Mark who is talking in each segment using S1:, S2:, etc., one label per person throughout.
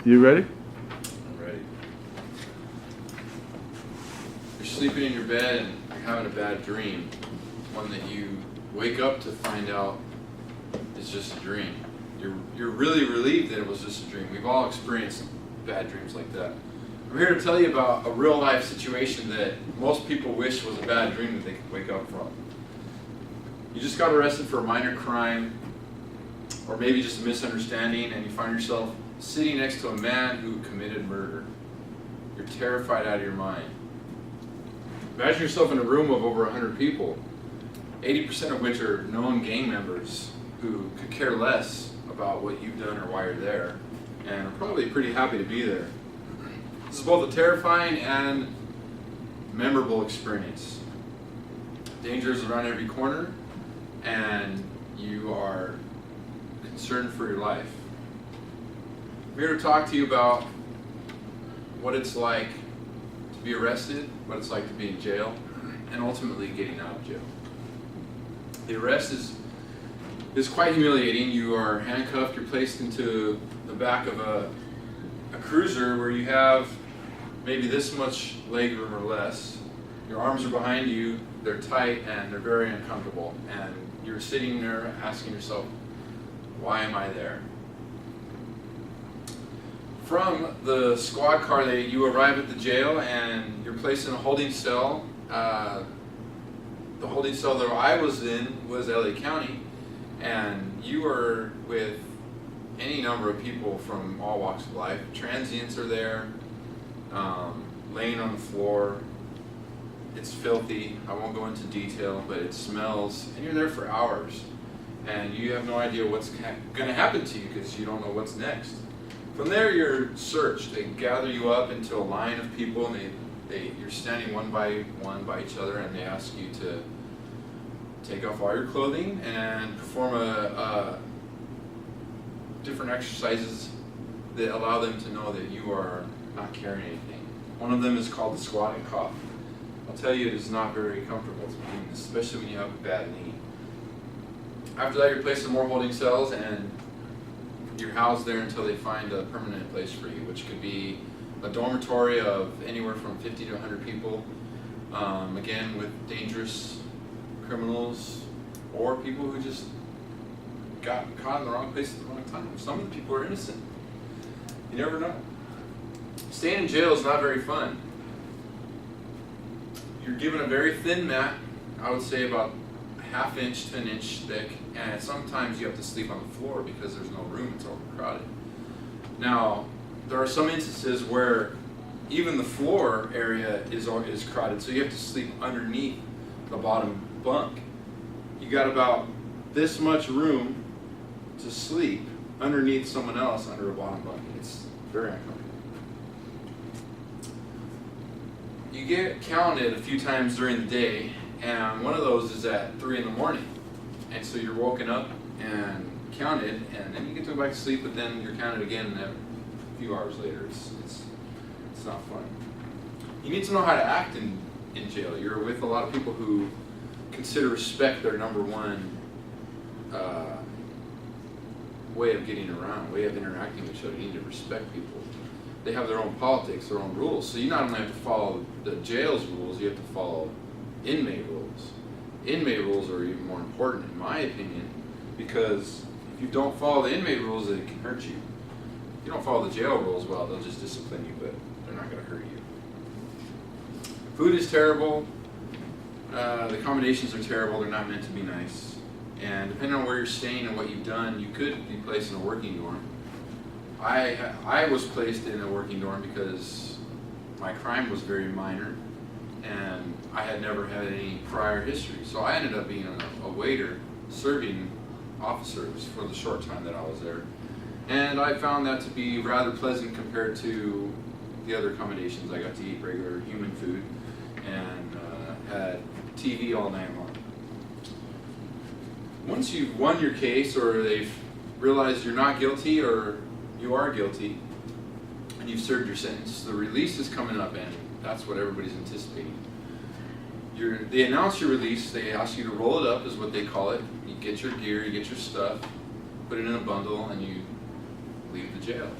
S1: You ready?
S2: I'm ready. You're sleeping in your bed and you're having a bad dream. One that you wake up to find out is just a dream. You're really relieved that it was just a dream. We've all experienced bad dreams like that. I'm here to tell you about a real life situation that most people wish was a bad dream that they could wake up from. You just got arrested for a minor crime, or maybe just a misunderstanding, and you find yourself sitting next to a man who committed murder. You're terrified out of your mind. Imagine yourself in a room of over 100 people, 80% of which are known gang members who could care less about what you've done or why you're there, and are probably pretty happy to be there. This is both a terrifying and memorable experience. Danger is around every corner, and you are concerned for your life. I'm here to talk to you about what it's like to be arrested, what it's like to be in jail, and ultimately getting out of jail. The arrest is quite humiliating. You are handcuffed, you're placed into the back of a cruiser where you have maybe this much leg room or less. Your arms are behind you, they're tight, and they're very uncomfortable. And you're sitting there asking yourself, why am I there? From the squad car, you arrive at the jail and you're placed in a holding cell. The holding cell that I was in was LA County, and you are with any number of people from all walks of life. Transients are there, laying on the floor. It's filthy. I won't go into detail, but it smells, and you're there for hours, and you have no idea what's going to happen to you because you don't know what's next. From there, you're searched. They gather you up into a line of people, and you're standing one by each other, and they ask you to take off all your clothing and perform different exercises that allow them to know that you are not carrying anything. One of them is called the squatting cough. I'll tell you, it is not very comfortable to be in, especially when you have a bad knee. After that, you're placed in more holding cells, and you're housed there until they find a permanent place for you, which could be a dormitory of anywhere from 50 to 100 people, again with dangerous criminals or people who just got caught in the wrong place at the wrong time. Some of the people are innocent. You never know. Staying in jail is not very fun. You're given a very thin mat, I would say about a ½ inch to an inch thick, and sometimes you have to sleep on the floor because there's no room, it's overcrowded. Now, there are some instances where even the floor area is crowded, so you have to sleep underneath the bottom bunk. You got about this much room to sleep underneath someone else under a bottom bunk. It's very uncomfortable. You get counted a few times during the day, and one of those is at 3 in the morning. And so you're woken up and counted, and then you get to go back to sleep, but then you're counted again a few hours later. It's not fun. You need to know how to act in jail. You're with a lot of people who consider respect their number one way of getting around, way of interacting with each other. You need to respect people. They have their own politics, their own rules. So you not only have to follow the jail's rules, you have to follow inmate rules. Inmate rules are even more important, in my opinion, because if you don't follow the inmate rules, it can hurt you. If you don't follow the jail rules, well, they'll just discipline you, but they're not going to hurt you. Food is terrible. The accommodations are terrible. They're not meant to be nice. And depending on where you're staying and what you've done, you could be placed in a working dorm. I was placed in a working dorm because my crime was very minor and I had never had any prior history. So I ended up being a waiter serving officers for the short time that I was there. And I found that to be rather pleasant compared to the other accommodations. I got to eat regular human food and had TV all night long. Once you've won your case, or they've realized you're not guilty or you are guilty and you've served your sentence, the release is coming up, and that's what everybody's anticipating. They announce your release, they ask you to roll it up, is what they call it. You get your gear, you get your stuff, put it in a bundle, and you leave the jail.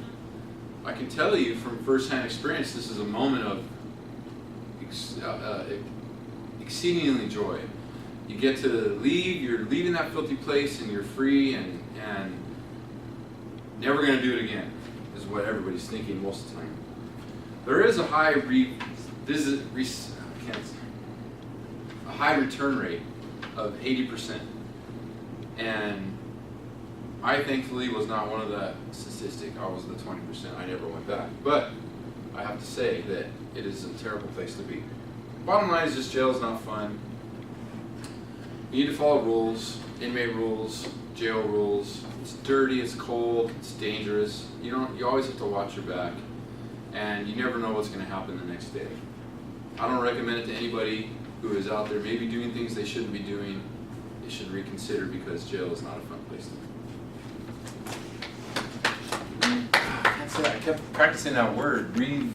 S2: I can tell you from first-hand experience, this is a moment of exceedingly joy. You get to leave, you're leaving that filthy place, and you're free and never going to do it again, is what everybody's thinking most of the time. There is a high return rate of 80%. And I thankfully was not one of that statistic. I was the 20%. I never went back. But I have to say that it is a terrible place to be. Bottom line is just jail is not fun. You need to follow rules, inmate rules, jail rules. It's dirty, it's cold, it's dangerous. You always have to watch your back, and you never know what's going to happen the next day. I don't recommend it to anybody who is out there maybe doing things they shouldn't be doing. They should reconsider, because jail is not a fun place to be.
S1: I kept practicing that word.